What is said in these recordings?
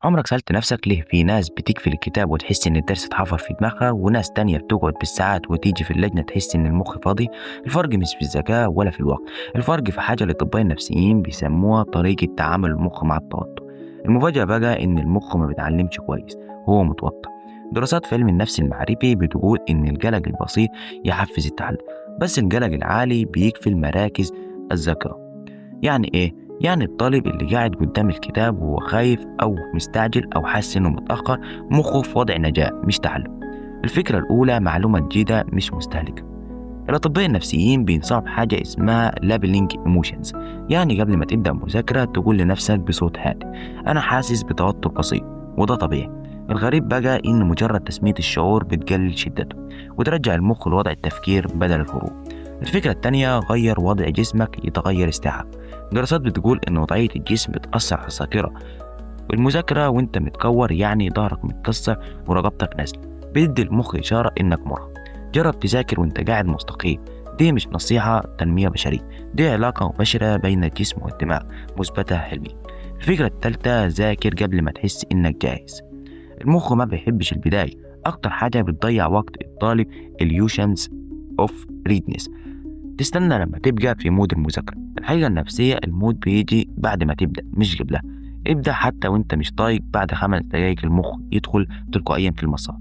عمرك سألت نفسك ليه في ناس بتقفل الكتاب وتحس إن الدرس اتحفر في دماغها وناس تانية بتقعد بالساعات وتيجي في اللجنة تحس إن المخ فاضي؟ الفرق مش في الذكاء ولا في الوقت، الفرق في حاجة الأطباء النفسيين بيسموها طريقة تعامل المخ مع التوتر. المفاجأة بقى إن المخ ما بيتعلمش كويس، هو متوتر. دراسات في علم النفس المعرفي بتقول إن القلق البسيط يحفز التعلم، بس القلق العالي بيقفل مراكز الذاكرة. يعني إيه؟ يعني الطالب اللي قاعد قدام الكتاب وهو خايف أو مستعجل أو حاسس إنه متأخر، مخه في وضع نجاة مش تعلم. الفكرة الأولى معلومة جديدة مش مستهلكة. الأطباء النفسيين بينصحوا بحاجة اسمها لابلينج ايموشنز، يعني قبل ما تبدأ مذاكرة تقول لنفسك بصوت هادي: أنا حاسس بتوتر بسيط، وده طبيعي. الغريب بقى إن مجرد تسمية الشعور بتقلل شدته وترجع المخ لوضع التفكير بدل الهروب. الفكرة التانية: غير وضع جسمك يتغير استيعاب. دراسات بتقول إن وضعية الجسم بتأثر على الذاكرة. والمذاكرة وإنت متكور، يعني ظهرك متكسر ورقبتك نازلة، بيدي المخ إشارة إنك مرهق. جرب تذاكر وإنت قاعد مستقيم. دي مش نصيحة تنمية بشرية، دي علاقة مباشرة بين الجسم والدماغ، مثبتة علميا. الفكرة التالتة: ذاكر قبل ما تحس إنك جاهز. المخ ما بيحبش البداية، أكتر حاجة بتضيع وقت الطالب اليوشنز اوف ريدنس. تستنى لما تبقى في مود المذاكرة. الحقيقة النفسية المود بيجي بعد ما تبدأ مش قبلها. ابدأ حتى وانت مش طايق، بعد 5 دقايق المخ يدخل تلقائيا في المسار.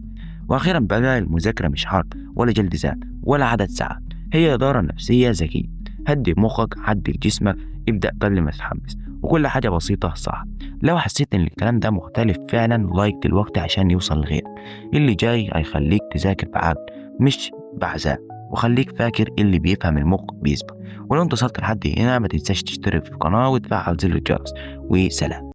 وأخيرا بقى، المذاكرة مش حرب ولا جلد ذات ولا عدد ساعات، هي إدارة نفسية ذكية. هدي مخك، عدل جسمك، ابدأ قبل ما تتحمس، وكل حاجة بسيطة صح. لو حسيت إن الكلام ده مختلف فعلا، لايك دلوقتي عشان يوصل لغيرك. اللي جاي هيخليك تذاكر بعقل مش بعزاء. وخليك فاكر: اللي بيفهم المخ بيسبق. ولو انت وصلت لحد هنا، ما تنساش تشترك في القناة وتفعل زر الجرس. وسلام.